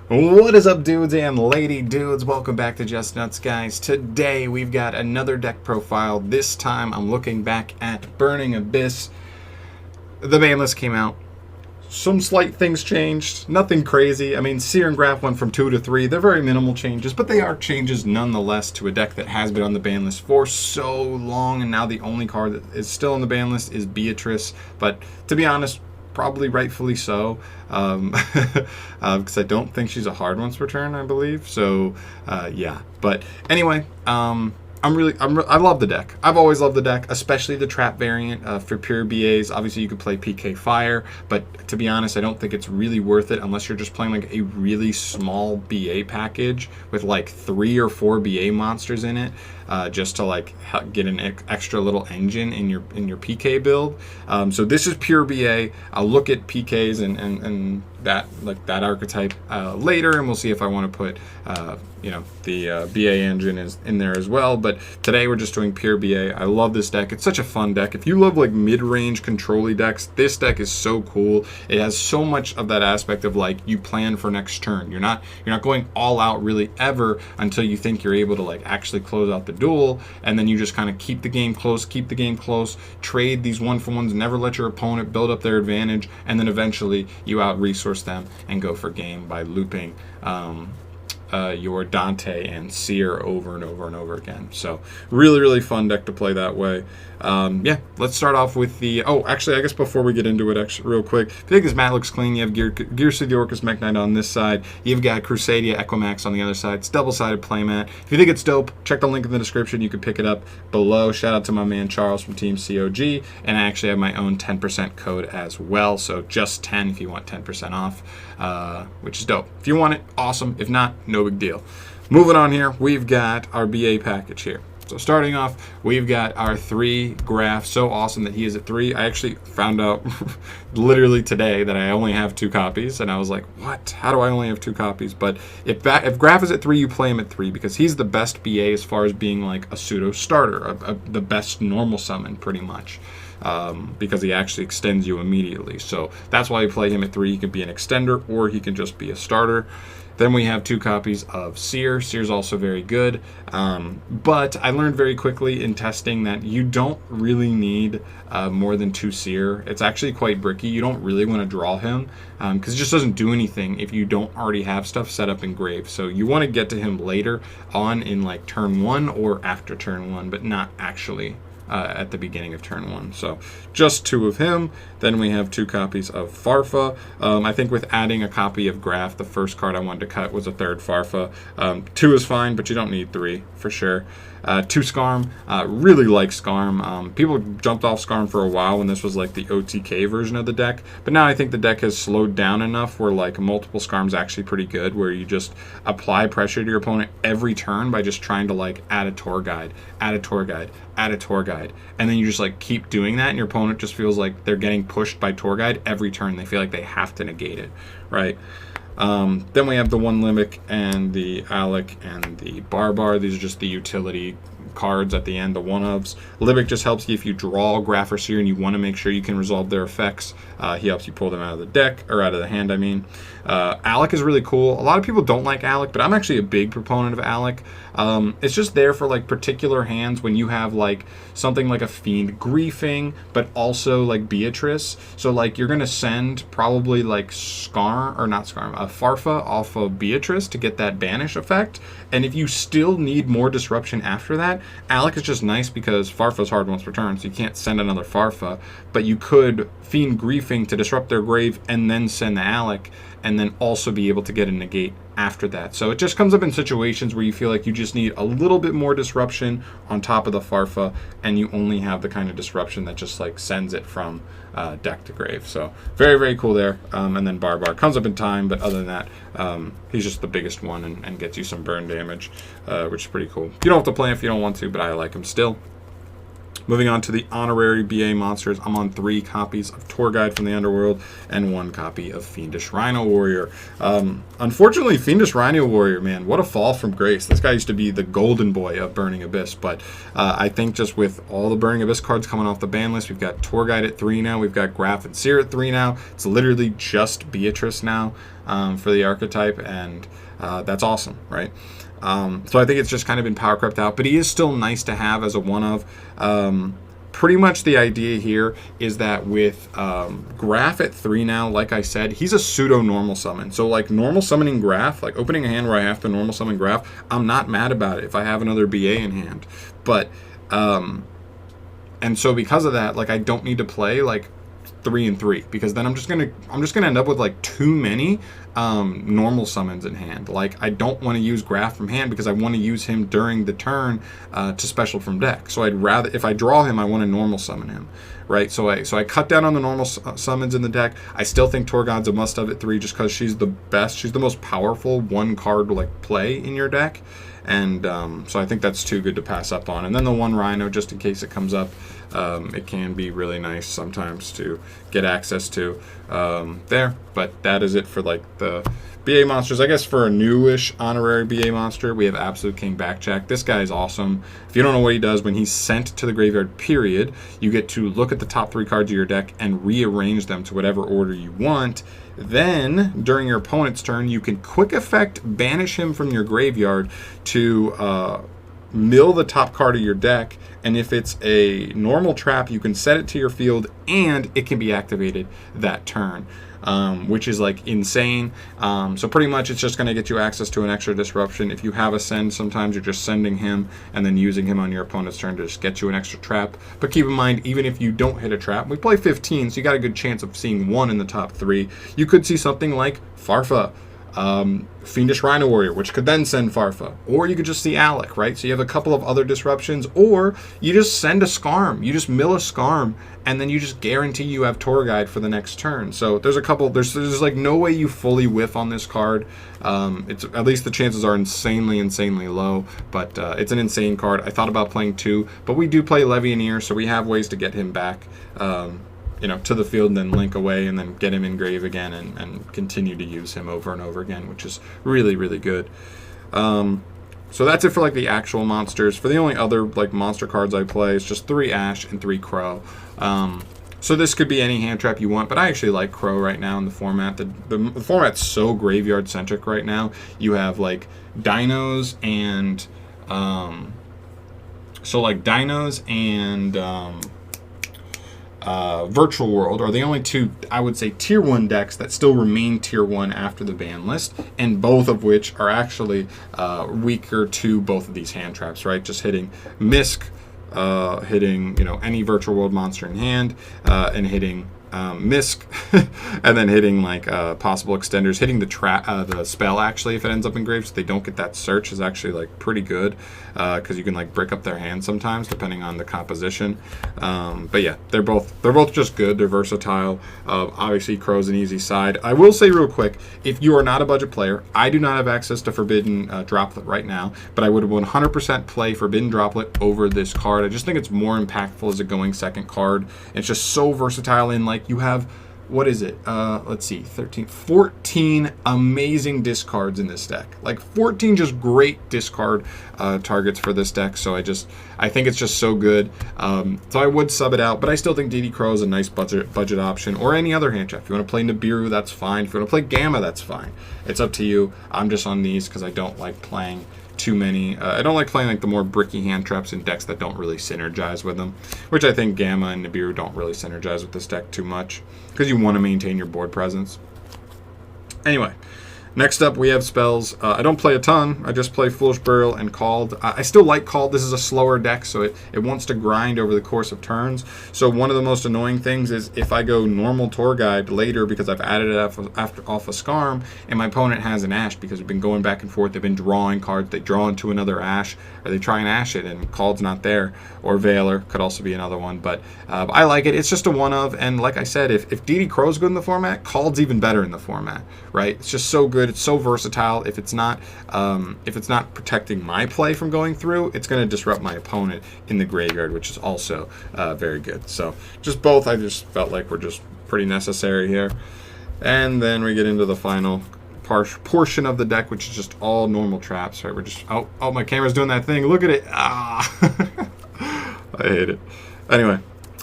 What is up, dudes and lady dudes? Welcome back to Just Nuts, guys. Today we've got another deck profile. This time I'm looking back at Burning Abyss. The ban list came out. Some slight things changed. Nothing crazy. I mean, Cir and Graff went from 2 to 3. They're very minimal changes, but they are changes nonetheless to a deck that has been on the ban list for so long, and now the only card that is still on the ban list is Beatrice. But to be honest, probably rightfully so, because I don't think she's a hard once per turn, I believe. So, yeah. But anyway, I love the deck. I've always loved the deck, especially the trap variant for pure BAs. Obviously, you could play PK Fire, but to be honest, I don't think it's really worth it unless you're just playing like a really small BA package with like 3 or 4 BA monsters in it, just to like get an extra little engine in your PK build. So this is pure BA. I'll look at PKs and that archetype later, and we'll see if I want to put the BA engine is in there as well. But today we're just doing pure BA. I love this deck. It's such a fun deck. If you love like mid-range control-y decks, this deck is so cool. It has so much of that aspect of like you plan for next turn. You're not going all out really ever until you think you're able to like actually close out the duel, and then you just kind of keep the game close, trade these 1-for-1s, never let your opponent build up their advantage, and then eventually you out resource them and go for game by looping your Dante and Cir over and over and over again. So really fun deck to play that way. Yeah, let's start off with the... Oh, actually, I guess before we get into it, real quick, if you think this mat looks clean, you have Gears of the Orcus Mech Knight on this side. You've got Crusadia Equimax on the other side. It's double-sided playmat. If you think it's dope, check the link in the description. You can pick it up below. Shout out to my man Charles from Team COG. And I actually have my own 10% code as well. So just 10 if you want 10% off, which is dope. If you want it, awesome. If not, no big deal. Moving on here, we've got our BA package here. So starting off, we've got our 3 Graff. So awesome that he is at 3. I actually found out literally today that I only have 2 copies, and I was like, what? How do I only have 2 copies? But if Graff is at 3, you play him at 3 because he's the best BA as far as being like a pseudo starter, the best normal summon pretty much. Because he actually extends you immediately. So that's why you play him at 3. He can be an extender or he can just be a starter. Then we have 2 copies of Cir. Cir's also very good. But I learned very quickly in testing that you don't really need more than 2 Cir. It's actually quite bricky. You don't really want to draw him because it just doesn't do anything if you don't already have stuff set up in grave. So you want to get to him later on in like turn 1 or after turn 1, but not actually at the beginning of turn 1. So just 2 of him. Then we have 2 copies of Farfa. I think with adding a copy of Graff, the first card I wanted to cut was a 3rd Farfa. 2 is fine, but you don't need 3 for sure. 2 Skarm. Really like Skarm. People jumped off Skarm for a while when this was like the OTK version of the deck, but now I think the deck has slowed down enough where like multiple Skarm's actually pretty good, where you just apply pressure to your opponent every turn by just trying to like add a tour guide, add a tour guide, add a tour guide, and then you just like keep doing that, and your opponent just feels like they're getting pushed by tour guide every turn. They feel like they have to negate it, right? Then we have the 1 Limbic and the Alec and the Barbar. These are just the utility cards at the end, the one-ofs. Limbic just helps you if you draw Graff or Cir and you want to make sure you can resolve their effects. He helps you pull them out of the deck, or out of the hand, I mean. Alec is really cool. A lot of people don't like Alec, but I'm actually a big proponent of Alec. It's just there for like particular hands when you have like something like a Fiend griefing, but also like Beatrice. So like you're gonna send probably like Farfa off of Beatrice to get that banish effect. And if you still need more disruption after that, Alec is just nice because Farfa's hard once per turn, so you can't send another Farfa, but you could Fiend griefing to disrupt their grave and then send the Alec, and then also be able to get a negate after that. So it just comes up in situations where you feel like you just need a little bit more disruption on top of the Farfa, and you only have the kind of disruption that just like sends it from deck to grave. So very cool there. And then Barbar comes up in time, but other than that, he's just the biggest one and gets you some burn damage, which is pretty cool. You don't have to play him if you don't want to, but I like him still. Moving on to the honorary BA monsters, I'm on 3 copies of Tour Guide from the Underworld and 1 copy of Fiendish Rhino Warrior. Unfortunately, Fiendish Rhino Warrior, man, what a fall from grace. This guy used to be the golden boy of Burning Abyss, but I think just with all the Burning Abyss cards coming off the ban list, we've got Tour Guide at 3 now, we've got Graff and Cir at 3 now. It's literally just Beatrice now. for the archetype, and that's awesome, right? So I think it's just kind of been power crept out, but he is still nice to have as a one of. Pretty much the idea here is that with Graff at 3 now, like I said, he's a pseudo normal summon. So like normal summoning Graff, like opening a hand where I have to normal summon Graff, I'm not mad about it if I have another BA in hand. But and so because of that, like I don't need to play like 3 and 3, because then I'm just gonna end up with like too many normal summons in hand. Like I don't want to use Graff from hand because I want to use him during the turn to special from deck. So I'd rather, if I draw him, I want to normal summon him, right? So I cut down on the normal summons in the deck. I still think Torgon's a must have at 3 just because she's the best. She's the most powerful one card like play in your deck. And so I think that's too good to pass up on. And then the 1 Rhino, just in case it comes up, it can be really nice sometimes to get access to there. But that is it for like the BA monsters. I guess for a newish honorary BA monster, we have Absolute King Backjack. This guy is awesome. If you don't know what he does, when he's sent to the graveyard period, you get to look at the top 3 cards of your deck and rearrange them to whatever order you want. Then, during your opponent's turn, you can quick effect banish him from your graveyard to mill the top card of your deck, and if it's a normal trap, you can set it to your field, and it can be activated that turn, which is like insane. So pretty much it's just going to get you access to an extra disruption. If you have a send, sometimes you're just sending him and then using him on your opponent's turn to just get you an extra trap. But keep in mind, even if you don't hit a trap, we play 15, so you got a good chance of seeing 1 in the top 3. You could see something like Farfa, Fiendish Rhino Warrior, which could then send Farfa, or you could just see Alec, right? So you have a couple of other disruptions, or you just send a Scarm, you just mill a Scarm, and then you just guarantee you have Tour Guide for the next turn. So there's a couple, there's like no way you fully whiff on this card. It's at least the chances are insanely low, but it's an insane card. I thought about playing 2, but we do play Levianeer, so we have ways to get him back you know, to the field and then link away and then get him in grave again and continue to use him over and over again, which is really good. So that's it for like the actual monsters. For the only other like monster cards I play, it's just 3 Ash and 3 Crow. So this could be any hand trap you want, but I actually like Crow right now in the format. The format's so graveyard centric right now. You have like dinos and so like dinos and Virtual World are the only 2, I would say, tier 1 decks that still remain tier 1 after the ban list, and both of which are actually weaker to both of these hand traps, right? Just hitting Misk, hitting, you know, any Virtual World monster in hand, and hitting Misk, and then hitting like possible extenders. Hitting the spell actually, if it ends up in grave, so they don't get that search, is actually like pretty good because you can like break up their hand sometimes depending on the composition. But yeah, they're both just good. They're versatile. Obviously, Crow's an easy side. I will say real quick, if you are not a budget player, I do not have access to Forbidden Droplet right now, but I would 100% play Forbidden Droplet over this card. I just think it's more impactful as a going second card. It's just so versatile in like you have, what is it? Let's see, 14 amazing discards in this deck. Like 14 just great discard targets for this deck. So I think it's just so good. So I would sub it out, but I still think DD Crow is a nice budget option, or any other hand trap. If you want to play Nibiru, that's fine. If you want to play Gamma, that's fine. It's up to you. I'm just on these because I don't like playing too many. I don't like playing like the more bricky hand traps in decks that don't really synergize with them, which I think Gamma and Nibiru don't really synergize with this deck too much because you want to maintain your board presence. Anyway, next up we have spells. I don't play a ton. I just play Foolish Burial and Called. I still like Called. This is a slower deck, so it wants to grind over the course of turns. So one of the most annoying things is if I go normal Tour Guide later because I've added it off a Scarm, and my opponent has an Ash because we've been going back and forth. They've been drawing cards. They draw into another Ash, or they try and Ash it, and Called's not there. Or Veiler could also be another one. But I like it. It's just a one of, and like I said, if DD Crow's good in the format, Called's even better in the format, right? It's just so good. It's so versatile. If it's not protecting my play from going through, it's going to disrupt my opponent in the graveyard, which is also very good. So just both, I just felt like were just pretty necessary here. And then we get into the final portion of the deck, which is just all normal traps, right? We're just, oh, my camera's doing that thing. Look at it. Ah, I hate it. Anyway,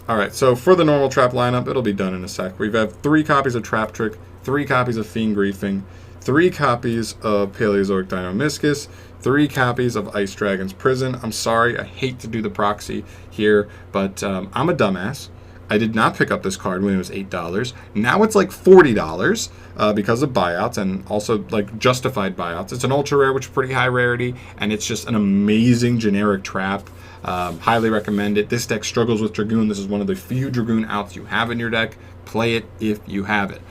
all right. So for the normal trap lineup, it'll be done in a sec. We have 3 copies of Trap Trick, 3 copies of Fiend Griefing, 3 copies of Paleozoic Dinomischus, 3 copies of Ice Dragon's Prison. I'm sorry, I hate to do the proxy here, but I'm a dumbass. I did not pick up this card when it was $8. Now it's like $40 because of buyouts, and also like justified buyouts. It's an ultra rare, which is pretty high rarity, and it's just an amazing generic trap. Highly recommend it. This deck struggles with Dragoon. This is one of the few Dragoon outs you have in your deck. Play it if you have it.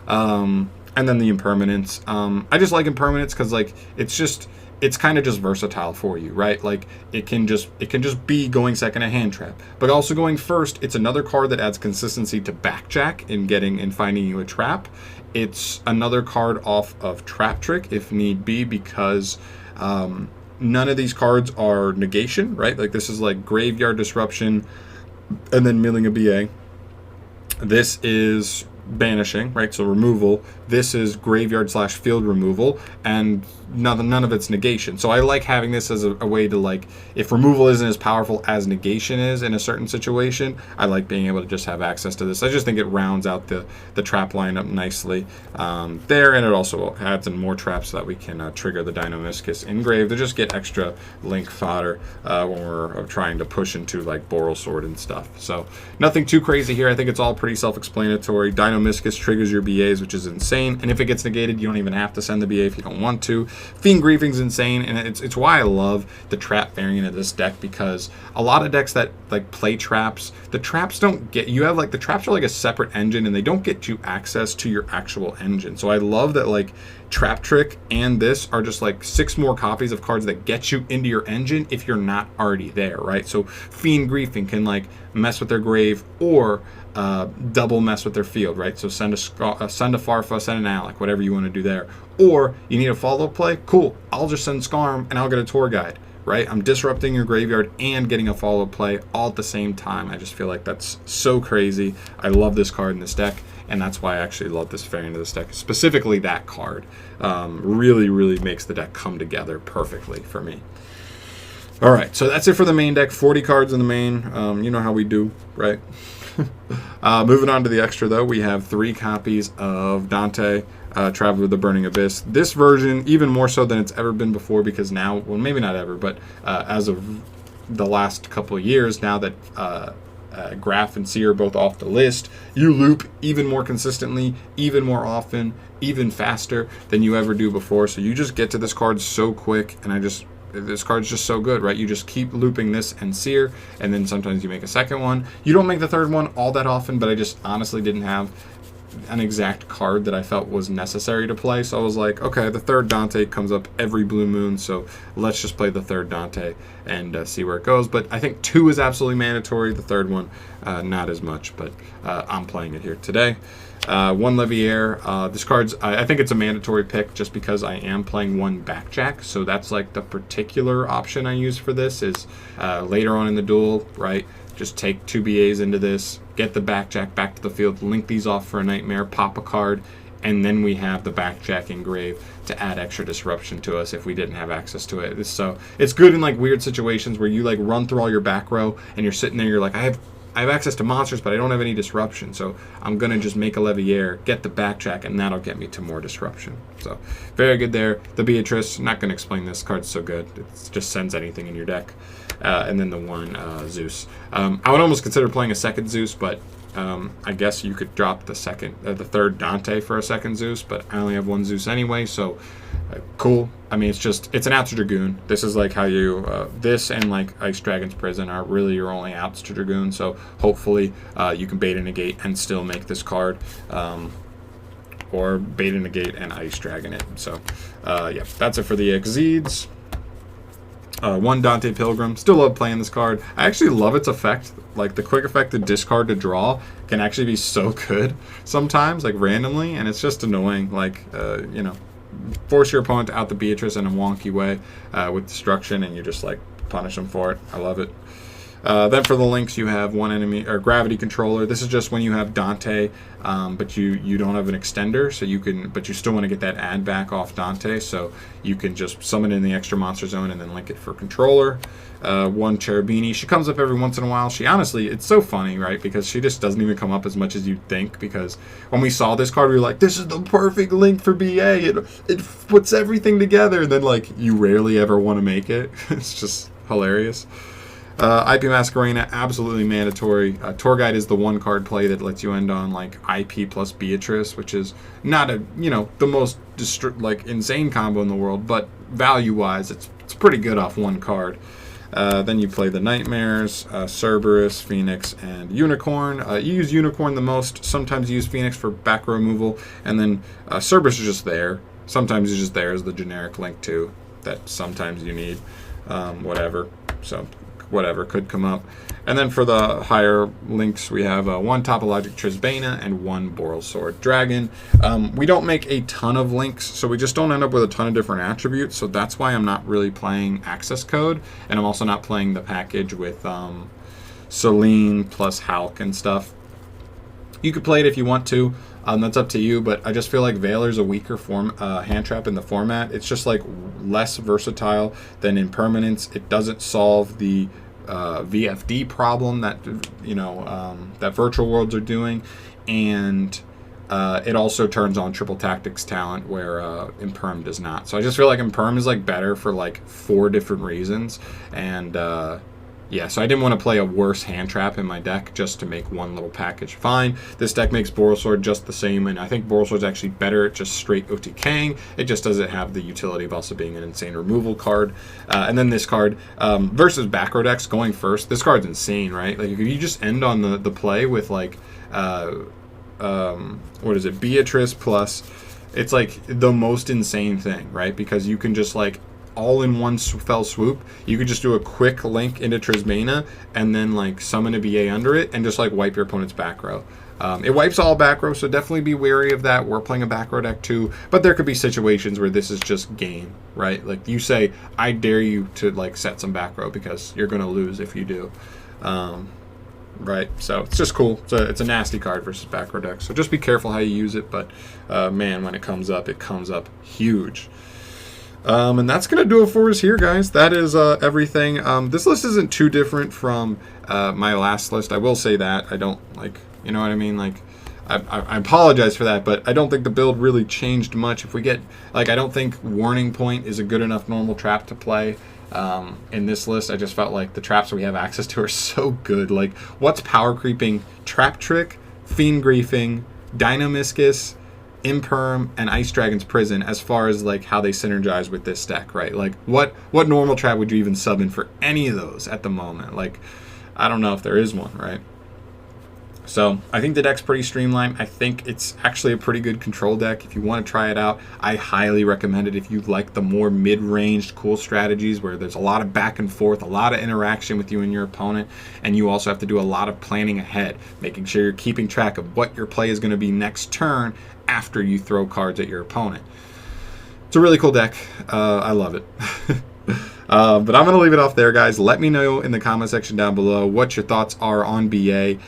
And then the Impermanence. I just like Impermanence because like it's kind of just versatile for you, right? Like it can just be going second a hand trap, but also going first. It's another card that adds consistency to backjack in getting and finding you a trap. It's another card off of Trap Trick if need be, because none of these cards are negation, right? Like this is like Graveyard Disruption and then milling a BA. This is banishing, right? So removal. This is graveyard / field removal, and none of it's negation. So I like having this as a way to, like, if removal isn't as powerful as negation is in a certain situation, I like being able to just have access to this. I just think it rounds out the trap lineup nicely there, and it also adds in more traps so that we can trigger the Dinomischus engrave to just get extra link fodder when we're trying to push into like Boral Sword and stuff. So nothing too crazy here. I think it's all pretty self-explanatory. Dinomischus triggers your BAs, which is insane, and if it gets negated, you don't even have to send the BA if you don't want to. Fiend Griefing's insane, and it's why I love the trap variant of this deck, because a lot of decks that like play traps, the traps don't get you have like the traps are like a separate engine, and they don't get you access to your actual engine. So I love that like Trap Trick and this are just like 6 more copies of cards that get you into your engine if you're not already there, right? So Fiend Griefing can like mess with their grave or double mess with their field, right? So send a Farfa, send an Alec, whatever you want to do there. Or you need a follow-up play? Cool. I'll just send Scarm and I'll get a tour guide, right? I'm disrupting your graveyard and getting a follow-up play all at the same time. I just feel like that's so crazy. I love this card in this deck, and that's why I actually love this variant of this deck. Specifically that card really, really makes the deck come together perfectly for me. All right, so that's it for the main deck. 40 cards in the main. You know how we do, right? Moving on to the extra, though, we have 3 copies of Dante, Traveler of the Burning Abyss. This version, even more so than it's ever been before, because now, well, maybe not ever, but as of the last couple of years, now that Graff and Cir are both off the list, you loop even more consistently, even more often, even faster than you ever do before. So you just get to this card so quick, and this card's just so good, right? You just keep looping this and Cir, and then sometimes you make a second one. You don't make the third one all that often, but I just honestly didn't have an exact card that I felt was necessary to play. So I was like, okay, the third Dante comes up every blue moon, so let's just play the third Dante and see where it goes. But I think 2 is absolutely mandatory. The third one, not as much, but I'm playing it here today. 1 Leviair. This card's, I think it's a mandatory pick just because I am playing 1 Backjack. So that's like the particular option I use for this is later on in the duel, right? Just take 2 BAs into this, get the Backjack back to the field, link these off for a Nightmare, pop a card, and then we have the Backjack engrave to add extra disruption to us if we didn't have access to it. So it's good in like weird situations where you like run through all your back row and you're sitting there, you're like, I have access to monsters, but I don't have any disruption, so I'm going to just make a Leviair, get the Backjack, and that'll get me to more disruption. So, very good there. The Beatrice, not going to explain this, card's so good. It just sends anything in your deck. And then the 1 Zeus. I would almost consider playing a second Zeus, but I guess you could drop the third Dante for a second Zeus, but I only have 1 Zeus anyway, so cool. I mean, it's an out to Dragoon. This is like how you, this and like Ice Dragon's Prison are really your only outs to Dragoon, so hopefully you can bait and negate and still make this card, or bait and negate and Ice Dragon it. So yeah, that's it for the Exceeds. 1 Dante Pilgrim. Still love playing this card. I actually love its effect. Like the quick effect to discard to draw can actually be so good sometimes, like randomly, and it's just annoying. Like, you know, force your opponent out the Beatrice in a wonky way with destruction, and you just like punish them for it. I love it. Then for the links, you have one enemy or gravity controller. This is just when you have Dante, but you don't have an extender, so you can, but you still want to get that add back off Dante, so you can just summon in the extra monster zone and then link it for controller. One Cherubini. She comes up every once in a while. She honestly, it's so funny, right? Because she just doesn't even come up as much as you'd think. Because when we saw this card, we were like, this is the perfect link for BA. It puts everything together. And then like you rarely ever want to make it. It's just hilarious. IP Masquerena, absolutely mandatory. Tour Guide is the one card play that lets you end on like IP plus Beatrice, which is not a, you know, the most like insane combo in the world, but value wise, it's pretty good off one card. Then you play the Nightmares, Cerberus, Phoenix, and Unicorn. You use Unicorn the most. Sometimes you use Phoenix for back row removal, and then Cerberus is just there. Sometimes it's just there as the generic link too that sometimes you need. Whatever. So whatever could come up. And then for the higher links, we have one Topologic Trisbana and one Boral Sword Dragon. We don't make a ton of links, so we just don't end up with a ton of different attributes, so that's why I'm not really playing Access Code, and I'm also not playing the package with Celine plus Hulk and stuff. You could play it if you want to. That's up to you, but I just feel like Veiler's a weaker hand trap in the format. It's just like less versatile than Impermanence. It doesn't solve the VFD problem that, you know, that Virtual Worlds are doing, and it also turns on Triple Tactics talent where Imperm does not. So I just feel like Imperm is like better for like 4 different reasons, and yeah, so I didn't want to play a worse hand trap in my deck just to make one little package fine. This deck makes Boral Sword just the same, and I think Boral Sword's actually better at just straight OTKing. It just doesn't have the utility of also being an insane removal card. And then this card, versus back row decks going first, this card's insane, right? Like, if you just end on the play with, like, what is it, Beatrice plus, it's, like, the most insane thing, right? Because you can just, like, all in one fell swoop, you could just do a quick link into Trisbana and then like summon a BA under it and just like wipe your opponent's back row. It wipes all back row, so definitely be wary of that. We're playing a back row deck too, but there could be situations where this is just game, right? Like you say, I dare you to like set some back row because you're going to lose if you do. Right, so it's just cool. It's a nasty card versus back row deck, so just be careful how you use it, but man, when it comes up huge. And that's going to do it for us here, guys. That is everything. This list isn't too different from my last list. I will say that. I don't, like, you know what I mean? Like, I apologize for that, but I don't think the build really changed much. If we get, like, I don't think Warning Point is a good enough normal trap to play in this list. I just felt like the traps we have access to are so good. Like, what's power creeping? Trap Trick, Fiend Griefing, Dynamiscus, Imperm, and Ice Dragon's Prison, as far as like how they synergize with this deck, right? Like what normal trap would you even sub in for any of those at the moment? Like, I don't know if there is one, right? So I think the deck's pretty streamlined. I think it's actually a pretty good control deck. If you want to try it out, I highly recommend it if you like the more mid-ranged cool strategies where there's a lot of back and forth, a lot of interaction with you and your opponent, and you also have to do a lot of planning ahead, making sure you're keeping track of what your play is going to be next turn after you throw cards at your opponent. It's a really cool deck. I love it. But I'm going to leave it off there, guys. Let me know in the comment section down below what your thoughts are on BA.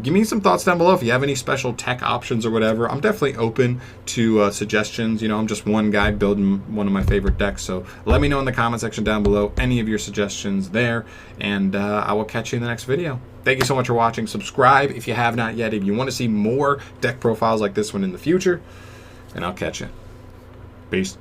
Give me some thoughts down below if you have any special tech options or whatever. I'm definitely open to suggestions. You know, I'm just one guy building one of my favorite decks. So let me know in the comment section down below any of your suggestions there. And I will catch you in the next video. Thank you so much for watching. Subscribe if you have not yet, if you want to see more deck profiles like this one in the future. And I'll catch you. Peace.